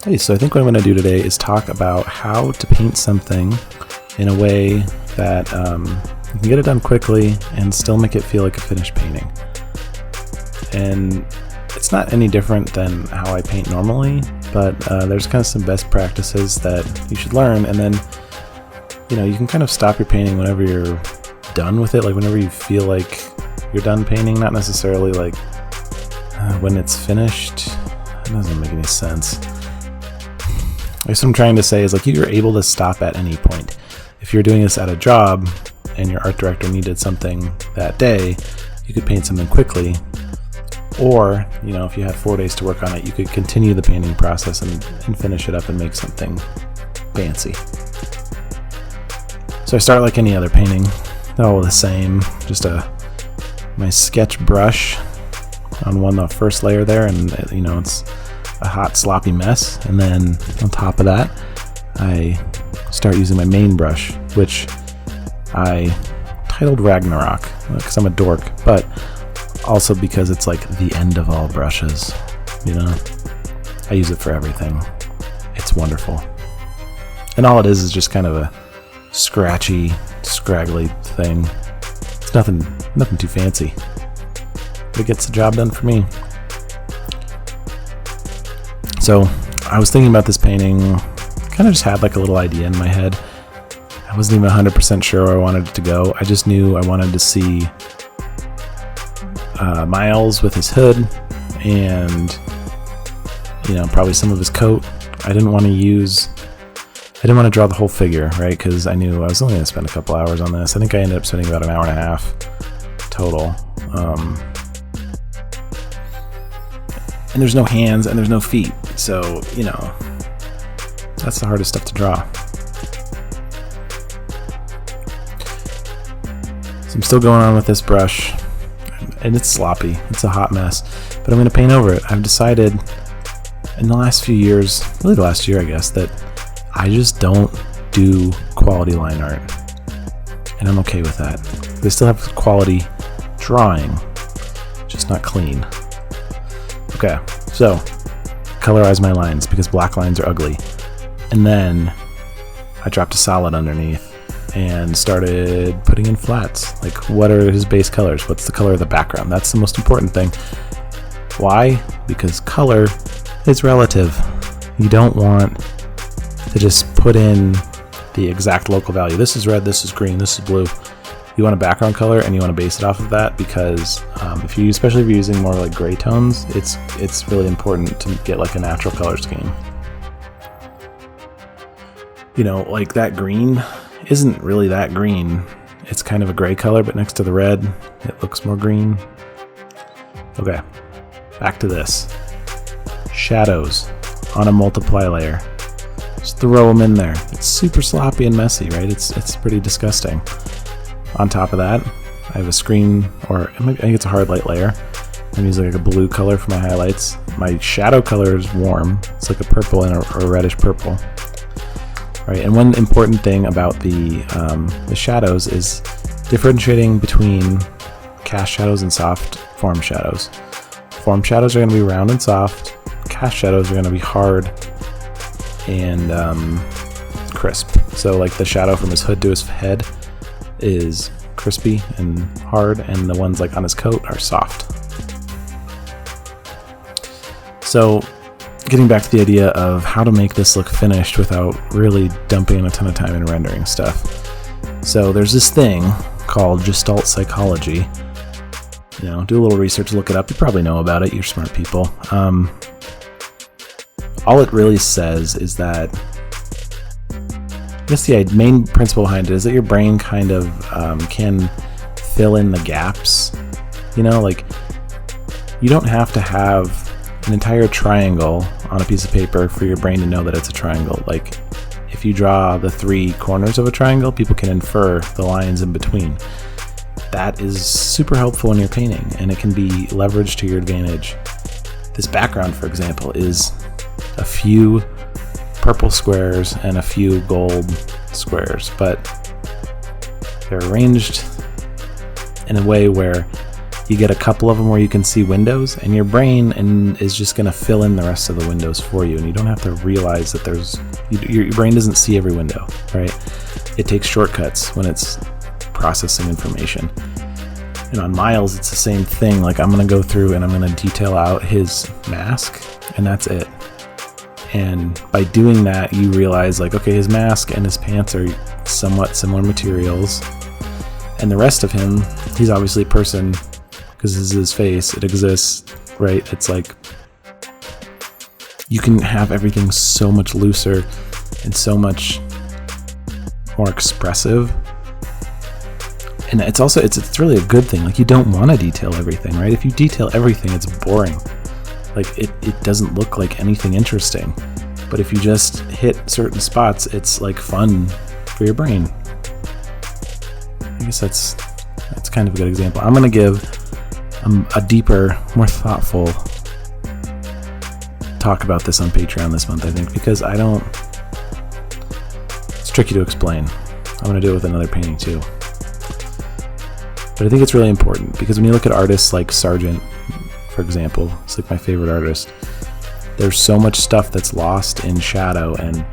Hey, so I think what I'm going to do today is talk about how to paint something in a way that you can get it done quickly and still make it feel like a finished painting. And it's not any different than how I paint normally, but there's kind of some best practices that you should learn, and then you can kind of stop your painting whenever you're done with it, like whenever you feel like you're done painting, not necessarily like when it's finished. It doesn't make any sense. I guess what I'm trying to say is like you're able to stop at any point. If you're doing this at a job and your art director needed something that day, you could paint something quickly. Or, if you had 4 days to work on it, you could continue the painting process and finish it up and make something fancy. So I start like any other painting, all the same, just my sketch brush on the first layer there, and it's a hot sloppy mess. And then on top of that, I start using my main brush, which I titled Ragnarok because I'm a dork, but also because it's like the end of all brushes. I use it for everything. It's wonderful. And all it is just kind of a scratchy, scraggly thing. It's nothing too fancy, but it gets the job done for me. So I was thinking about this painting, kind of just had like a little idea in my head. I wasn't even 100% sure where I wanted it to go. I just knew I wanted to see Miles with his hood and probably some of his coat. I didn't want to draw the whole figure, right? Because I knew I was only going to spend a couple hours on this. I think I ended up spending about an hour and a half total. And there's no hands and there's no feet. So, that's the hardest stuff to draw. So I'm still going on with this brush, and it's sloppy. It's a hot mess, but I'm going to paint over it. I've decided in the last few years, really the last year, I guess, that I just don't do quality line art, and I'm okay with that. They still have quality drawing, just not clean. Okay, so colorize my lines because black lines are ugly. And then I dropped a solid underneath and started putting in flats. Like, what are his base colors? What's the color of the background? That's the most important thing. Why? Because color is relative. You don't want to just put in the exact local value. This is red, this is green, this is blue. You want a background color and you want to base it off of that, because especially if you're using more like gray tones, it's really important to get like a natural color scheme. Like that green isn't really that green. It's kind of a gray color, but next to the red, it looks more green. Okay, back to this. Shadows on a multiply layer. Just throw them in there. It's super sloppy and messy, right? It's pretty disgusting. On top of that, I have a screen, or I think it's a hard light layer. I'm using like a blue color for my highlights. My shadow color is warm. It's like a purple and a reddish purple. Right, and one important thing about the shadows is differentiating between cast shadows and soft form shadows. Form shadows are going to be round and soft. Cast shadows are going to be hard and crisp. So like the shadow from his hood to his head is crispy and hard, and the ones like on his coat are soft. So getting back to the idea of how to make this look finished without really dumping a ton of time in rendering stuff. So there's this thing called Gestalt psychology. Do a little research, look it up. You probably know about it. You're smart people. All it really says is that, I guess the main principle behind it is that your brain kind of can fill in the gaps. Like you don't have to have an entire triangle on a piece of paper for your brain to know that it's a triangle. Like if you draw the 3 corners of a triangle, people can infer the lines in between. That is super helpful in your painting, and it can be leveraged to your advantage. This background, for example, is a few purple squares and a few gold squares, but they're arranged in a way where You get a couple of them where you can see windows, and your brain is just going to fill in the rest of the windows for you, and you don't have to realize that your brain doesn't see every window, right? It takes shortcuts when it's processing information. And on Miles, it's the same thing. Like, I'm going to go through and I'm going to detail out his mask, and that's it. And by doing that, you realize, like, okay, his mask and his pants are somewhat similar materials, and the rest of him, he's obviously a person because this is his face. It exists, right? It's like you can have everything so much looser and so much more expressive. And it's also, it's really a good thing. Like, you don't want to detail everything, right? If you detail everything, it's boring. Like, it doesn't look like anything interesting. But if you just hit certain spots, it's like fun for your brain. I guess that's kind of a good example. I'm going to give a deeper, more thoughtful talk about this on Patreon this month, I think, because it's tricky to explain. I'm going to do it with another painting too. But I think it's really important because when you look at artists like Sargent, for example, it's like my favorite artist, there's so much stuff that's lost in shadow and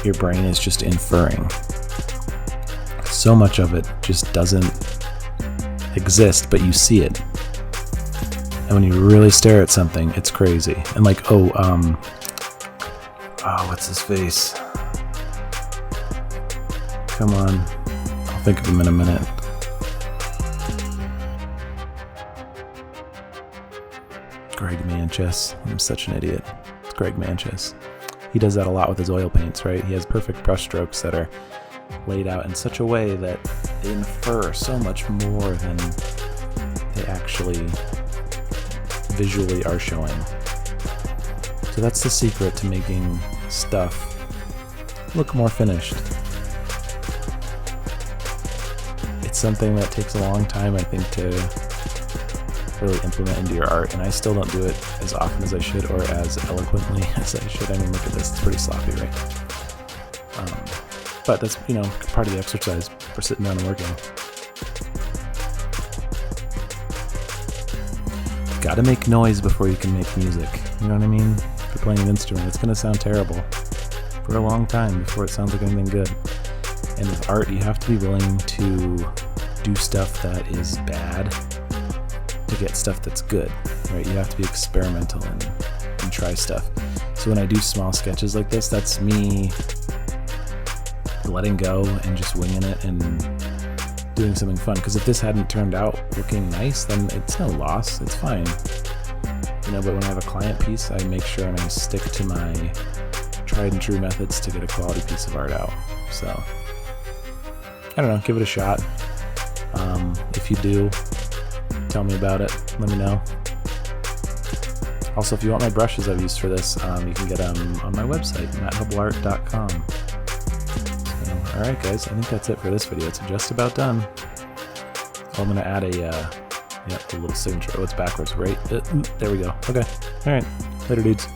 your brain is just inferring. So much of it just doesn't exist, but you see it. And when you really stare at something, it's crazy. And like, what's his face? Come on. I'll think of him in a minute. Greg Manchess. I'm such an idiot. It's Greg Manchess. He does that a lot with his oil paints, right? He has perfect brush strokes that are laid out in such a way that they infer so much more than they actually visually are showing. So that's the secret to making stuff look more finished. It's something that takes a long time, I think, to really implement into your art, and I still don't do it as often as I should or as eloquently as I should. I mean, look at this, it's pretty sloppy, right? But that's, part of the exercise for sitting down and working. Gotta make noise before you can make music. You know what I mean? If you're playing an instrument, it's gonna sound terrible for a long time before it sounds like anything good. And with art, you have to be willing to do stuff that is bad to get stuff that's good, right? You have to be experimental and try stuff. So when I do small sketches like this, that's me letting go and just winging it and doing something fun. Because if this hadn't turned out looking nice, then it's no loss. It's fine. But when I have a client piece, I make sure and I stick to my tried and true methods to get a quality piece of art out. So, I don't know, give it a shot. If you do, tell me about it. Let me know. Also, if you want my brushes I've used for this, you can get them on my website, matthubbleart.com. Alright guys, I think that's it for this video. It's just about done. I'm going to add a little signature. Oh, it's backwards, right? There we go. Okay. Alright. Later, dudes.